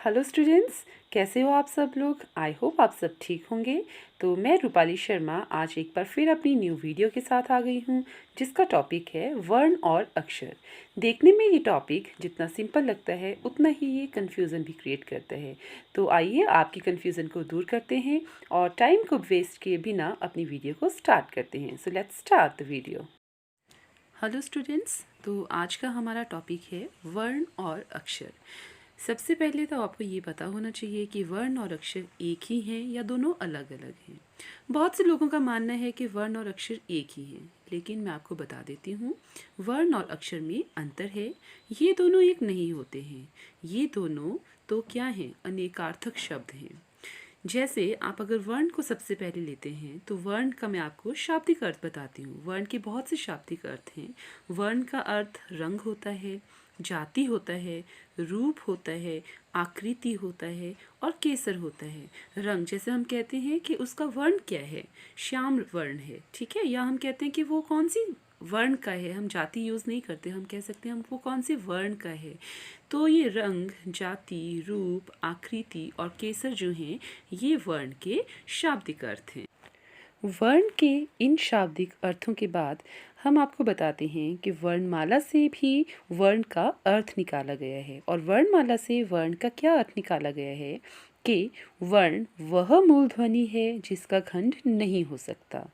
Hello students, कैसे हो आप सब लोग। आई होप आप सब ठीक होंगे। तो मैं रूपाली शर्मा आज एक बार फिर अपनी न्यू वीडियो के साथ आ गई हूँ, जिसका टॉपिक है वर्ण और अक्षर। देखने में ये टॉपिक जितना सिंपल लगता है उतना ही ये कन्फ्यूज़न भी क्रिएट करता है। तो आइए आपकी कन्फ्यूज़न को दूर करते हैं और टाइम को वेस्ट किए बिना अपनी वीडियो को स्टार्ट करते हैं। So let's start the video. Hello students, तो आज का हमारा टॉपिक है वर्ण और अक्षर। सबसे पहले तो आपको ये पता होना चाहिए कि वर्ण और अक्षर एक ही हैं या दोनों अलग अलग हैं। बहुत से लोगों का मानना है कि वर्ण और अक्षर एक ही हैं, लेकिन मैं आपको बता देती हूँ वर्ण और अक्षर में अंतर है। ये दोनों एक नहीं होते हैं, ये दोनों तो क्या हैं, अनेकार्थक शब्द हैं। जैसे आप अगर वर्ण को सबसे पहले लेते हैं तो वर्ण का मैं आपको शाब्दिक अर्थ बताती हूँ। वर्ण के बहुत से शाब्दिक अर्थ हैं। वर्ण का अर्थ रंग होता है, जाति होता है, रूप होता है, आकृति होता है और केसर होता है। रंग जैसे हम कहते हैं कि उसका वर्ण क्या है, श्याम वर्ण है, ठीक है। या हम कहते हैं कि वो कौन सी वर्ण का है, हम जाति यूज़ नहीं करते, हम कह सकते हैं हमको कौन से वर्ण का है। तो ये रंग, जाति, रूप, आकृति और केसर जो हैं ये वर्ण के शाब्दिक अर्थ हैं। वर्ण के इन शाब्दिक अर्थों के बाद हम आपको बताते हैं कि वर्णमाला से भी वर्ण का अर्थ निकाला गया है। और वर्णमाला से वर्ण का क्या अर्थ निकाला गया है कि वर्ण वह मूल ध्वनि है जिसका खंड नहीं हो सकता।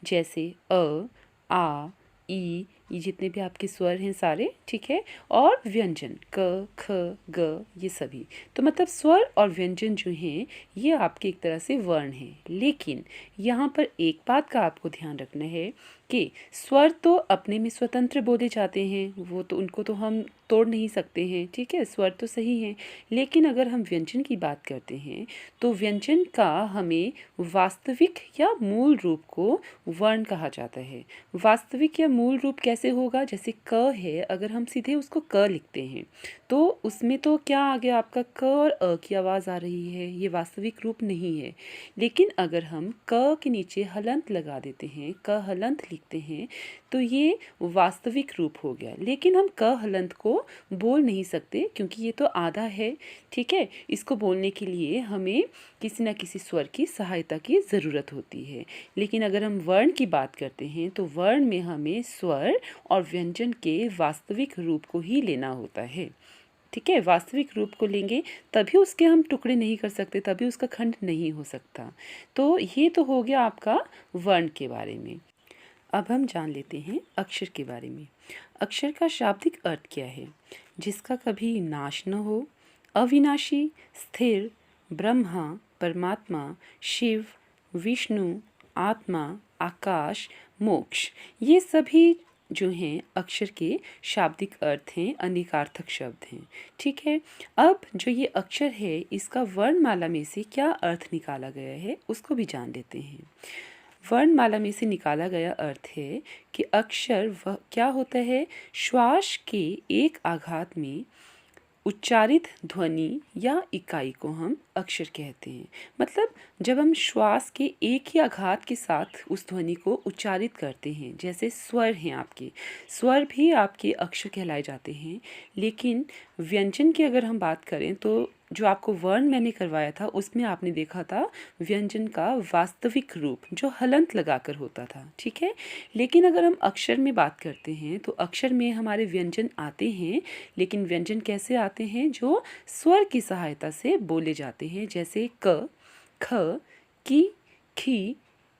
जैसे अ, आ, ई, ये जितने भी आपके स्वर हैं सारे, ठीक है। और व्यंजन क, ख, ग, ये सभी। तो मतलब स्वर और व्यंजन जो हैं ये आपके एक तरह से वर्ण हैं। लेकिन यहाँ पर एक बात का आपको ध्यान रखना है कि स्वर तो अपने में स्वतंत्र बोले जाते हैं, वो तो उनको तो हम तोड़ नहीं सकते हैं, ठीक है। स्वर तो सही है, लेकिन अगर हम व्यंजन की बात करते हैं तो व्यंजन का हमें वास्तविक या मूल रूप को वर्ण कहा जाता है। वास्तविक या मूल रूप कैसे होगा, जैसे क है, अगर हम सीधे उसको क लिखते हैं तो उसमें तो क्या आ गया आपका क और अ की आवाज़ आ रही है, ये वास्तविक रूप नहीं है। लेकिन अगर हम क के नीचे हलंत लगा देते हैं, क हलंत लिखते हैं, तो ये वास्तविक रूप हो गया। लेकिन हम क हलंत को बोल नहीं सकते क्योंकि ये तो आधा है, ठीक है। इसको बोलने के लिए हमें किसी न किसी स्वर की सहायता की ज़रूरत होती है। लेकिन अगर हम वर्ण की बात करते हैं तो वर्ण में हमें स्वर और व्यंजन के वास्तविक रूप को ही लेना होता है, ठीक है। वास्तविक रूप को लेंगे तभी उसके हम टुकड़े नहीं कर सकते, तभी उसका खंड नहीं हो सकता। तो ये तो हो गया आपका वर्ण के बारे में। अब हम जान लेते हैं अक्षर के बारे में। अक्षर का शाब्दिक अर्थ क्या है, जिसका कभी नाश न हो, अविनाशी, स्थिर, ब्रह्मा, परमात्मा, शिव, विष्णु, आत्मा, आकाश, मोक्ष। ये सभी जो हैं अक्षर के शाब्दिक अर्थ हैं, अनेकार्थक शब्द हैं, ठीक है। अब जो ये अक्षर है इसका वर्णमाला में से क्या अर्थ निकाला गया है उसको भी जान लेते हैं। वर्णमाला में से निकाला गया अर्थ है कि अक्षर वह क्या होता है, श्वास के एक आघात में उच्चारित ध्वनि या इकाई को हम अक्षर कहते हैं। मतलब जब हम श्वास के एक ही आघात के साथ उस ध्वनि को उच्चारित करते हैं, जैसे स्वर हैं आपके, स्वर भी आपके अक्षर कहलाए जाते हैं। लेकिन व्यंजन की अगर हम बात करें तो जो आपको वर्ण मैंने करवाया था उसमें आपने देखा था व्यंजन का वास्तविक रूप जो हलंत लगाकर होता था, ठीक है। लेकिन अगर हम अक्षर में बात करते हैं तो अक्षर में हमारे व्यंजन आते हैं, लेकिन व्यंजन कैसे आते हैं, जो स्वर की सहायता से बोले जाते हैं, जैसे क, ख, की, खी,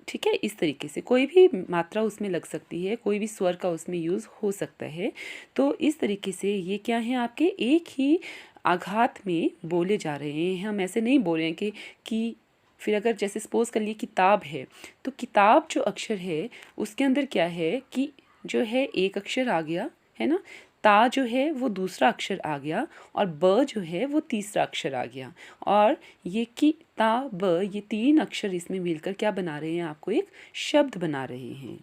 ठीक है। इस तरीके से कोई भी मात्रा उसमें लग सकती है, कोई भी स्वर का उसमें यूज़ हो सकता है। तो इस तरीके से ये क्या है, आपके एक ही आघात में बोले जा रहे हैं। हम ऐसे नहीं बोल रहे हैं कि फिर अगर जैसे सपोज कर लिए किताब है, तो किताब जो अक्षर है उसके अंदर क्या है कि जो है एक अक्षर आ गया है ना, ता जो है वो दूसरा अक्षर आ गया और ब जो है वो तीसरा अक्षर आ गया। और ये कि ता ब ये तीन अक्षर इसमें मिलकर क्या बना रहे हैं, आपको एक शब्द बना रहे हैं।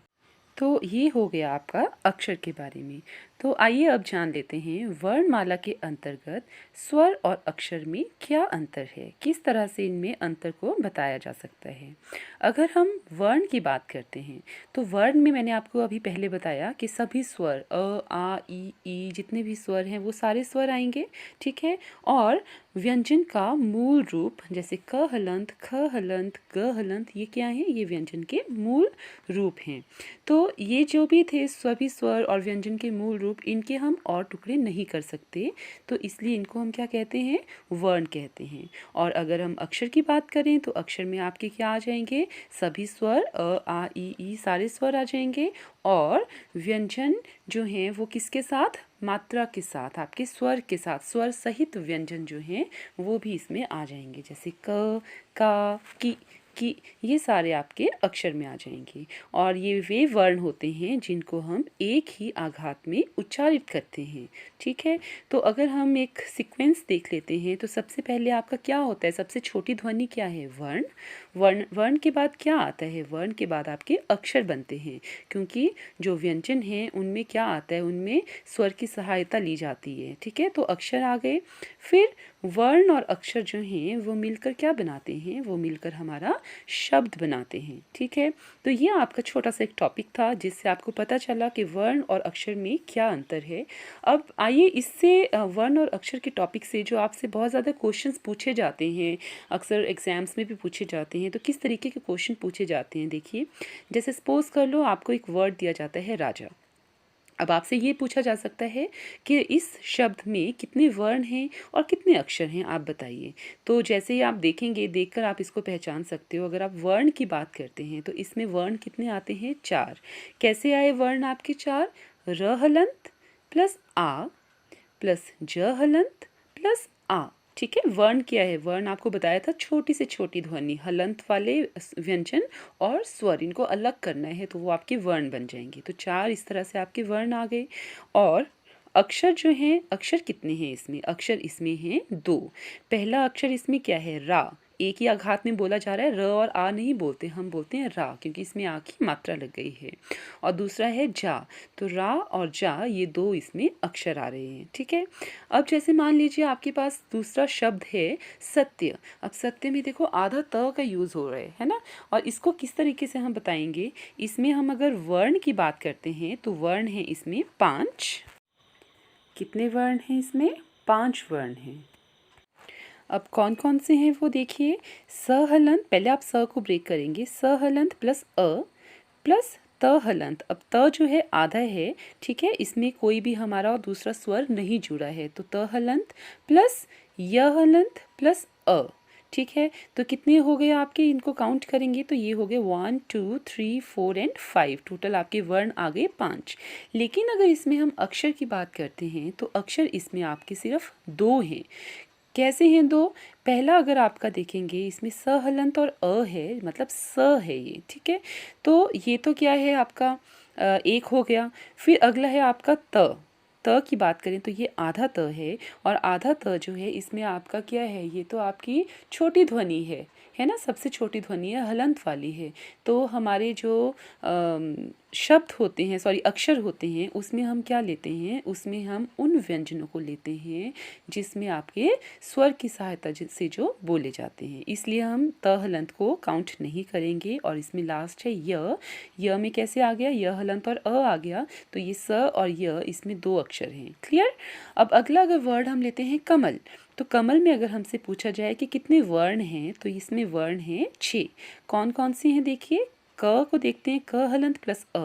तो ये हो गया आपका अक्षर के बारे में। तो आइए अब जान लेते हैं वर्णमाला के अंतर्गत स्वर और अक्षर में क्या अंतर है, किस तरह से इनमें अंतर को बताया जा सकता है। अगर हम वर्ण की बात करते हैं तो वर्ण में मैंने आपको अभी पहले बताया कि सभी स्वर आ ई जितने भी स्वर हैं वो सारे स्वर आएंगे, ठीक है। और व्यंजन का मूल रूप जैसे क हलंत, ख हलंत, ग हलंत, ये क्या है, ये व्यंजन के मूल रूप हैं। तो ये जो भी थे सभी स्वर और व्यंजन के मूल रूप, इनके हम और टुकड़े नहीं कर सकते, तो इसलिए इनको हम क्या कहते हैं, वर्ण कहते हैं। और अगर हम अक्षर की बात करें तो अक्षर में आपके क्या आ जाएंगे, सभी स्वर आ ई सारे स्वर आ जाएंगे। और व्यंजन जो हैं वो किसके साथ, मात्रा के साथ, आपके स्वर के साथ, स्वर सहित व्यंजन जो हैं वो भी इसमें आ जाएंगे, जैसे क, का, की, ये सारे आपके अक्षर में आ जाएंगे। और ये वे वर्ण होते हैं जिनको हम एक ही आघात में उच्चारित करते हैं, ठीक है। तो अगर हम एक सीक्वेंस देख लेते हैं तो सबसे पहले आपका क्या होता है, सबसे छोटी ध्वनि क्या है, वर्ण। वर्ण के बाद क्या आता है, वर्ण के बाद आपके अक्षर बनते हैं, क्योंकि जो व्यंजन हैं उनमें क्या आता है, उनमें स्वर की सहायता ली जाती है, ठीक है। तो अक्षर आ गए, फिर वर्ण और अक्षर जो हैं वो मिलकर क्या बनाते हैं, वो मिलकर हमारा शब्द बनाते हैं, ठीक है। तो ये आपका छोटा सा एक टॉपिक था जिससे आपको पता चला कि वर्ण और अक्षर में क्या अंतर है। अब आइए इससे वर्ण और अक्षर के टॉपिक से जो आपसे बहुत ज़्यादा क्वेश्चंस पूछे जाते हैं, अक्सर एग्जाम्स में भी पूछे जाते हैं, तो किस तरीके के क्वेश्चन पूछे जाते हैं, देखिए। जैसे सपोज कर लो आपको एक वर्ड दिया जाता है राजा। अब आपसे ये पूछा जा सकता है कि इस शब्द में कितने वर्ण हैं और कितने अक्षर हैं, आप बताइए। तो जैसे ही आप देखेंगे, देखकर आप इसको पहचान सकते हो। अगर आप वर्ण की बात करते हैं तो इसमें वर्ण कितने आते हैं, 4। कैसे आए वर्ण आपके 4, र हलंत प्लस आ प्लस ज हलंत प्लस आ, ठीक है। वर्ण क्या है, वर्ण आपको बताया था छोटी से छोटी ध्वनि, हलंत वाले व्यंजन और स्वर, इनको अलग करना है तो वो आपके वर्ण बन जाएंगे। तो 4 इस तरह से आपके वर्ण आ गए। और अक्षर जो हैं, अक्षर कितने हैं इसमें, अक्षर इसमें हैं 2। पहला अक्षर इसमें क्या है, रा, एक ही आघात में बोला जा रहा है, र और आ नहीं बोलते, हम बोलते हैं रा, क्योंकि इसमें आ की मात्रा लग गई है। और दूसरा है जा, तो रा और जा ये 2 इसमें अक्षर आ रहे हैं, ठीक है। अब जैसे मान लीजिए आपके पास दूसरा शब्द है सत्य। अब सत्य में देखो आधा त का यूज़ हो रहा है ना। और इसको किस तरीके से हम बताएंगे, इसमें हम अगर वर्ण की बात करते हैं तो वर्ण है इसमें 5। कितने वर्ण हैं इसमें, 5 वर्ण हैं। अब कौन कौन से हैं वो देखिए। स हलंत, पहले आप स को ब्रेक करेंगे, स हलंत प्लस अ प्लस त हलंत। अब त जो है आधा है, ठीक है, इसमें कोई भी हमारा दूसरा स्वर नहीं जुड़ा है, तो त हलंत प्लस य हलंत प्लस अ, ठीक है। तो कितने हो गए आपके, इनको काउंट करेंगे तो ये हो गए 1 2 3 4 एंड 5, टोटल आपके वर्ण आ गए 5। लेकिन अगर इसमें हम अक्षर की बात करते हैं तो अक्षर इसमें आपके सिर्फ 2 हैं। कैसे हैं 2, पहला अगर आपका देखेंगे इसमें स हलंत और अ है, मतलब स है ये, ठीक है। तो ये तो क्या है आपका एक हो गया। फिर अगला है आपका त की बात करें तो ये आधा त है, और आधा त जो है इसमें आपका क्या है, ये तो आपकी छोटी ध्वनि है ना, सबसे छोटी ध्वनि है, हलंत वाली है। तो हमारे जो शब्द होते हैं, सॉरी अक्षर होते हैं, उसमें हम क्या लेते हैं, उसमें हम उन व्यंजनों को लेते हैं जिसमें आपके स्वर की सहायता से जो बोले जाते हैं, इसलिए हम त हलंत को काउंट नहीं करेंगे। और इसमें लास्ट है य में कैसे आ गया, य हलंत और अ आ गया, तो ये स और य इसमें 2 अक्षर हैं, क्लियर। अब अगला अगर वर्ड हम लेते हैं कमल, तो कमल में अगर हमसे पूछा जाए कि कितने वर्ण हैं, तो इसमें वर्ण हैं 6। कौन कौन से हैं देखिए, क को देखते हैं, क हलंत प्लस अ,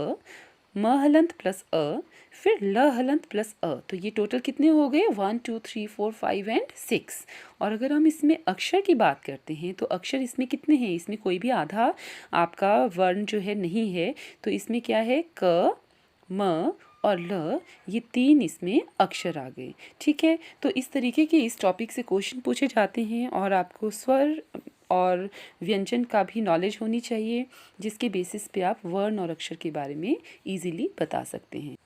म हलंत प्लस अ, फिर ल हलंत प्लस अ, तो ये टोटल कितने हो गए, 1 2 3 4 5 एंड 6। और अगर हम इसमें अक्षर की बात करते हैं तो अक्षर इसमें कितने हैं, इसमें कोई भी आधा आपका वर्ण जो है नहीं है, तो इसमें क्या है, क म और ल, ये 3 इसमें अक्षर आ गए, ठीक है। तो इस तरीके के इस टॉपिक से क्वेश्चन पूछे जाते हैं, और आपको स्वर और व्यंजन का भी नॉलेज होनी चाहिए, जिसके बेसिस पे आप वर्ण और अक्षर के बारे में इजीली बता सकते हैं।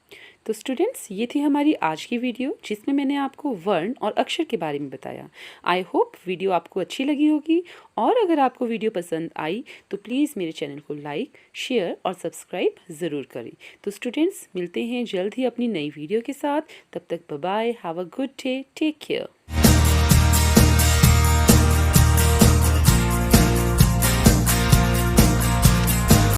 तो स्टूडेंट्स, ये थी हमारी आज की वीडियो जिसमें मैंने आपको वर्ण और अक्षर के बारे में बताया। आई होप वीडियो आपको अच्छी लगी होगी, और अगर आपको वीडियो पसंद आई तो प्लीज़ मेरे चैनल को लाइक, शेयर और सब्सक्राइब ज़रूर करें। तो स्टूडेंट्स, मिलते हैं जल्द ही अपनी नई वीडियो के साथ। तब तक bye bye, have a good day, take care.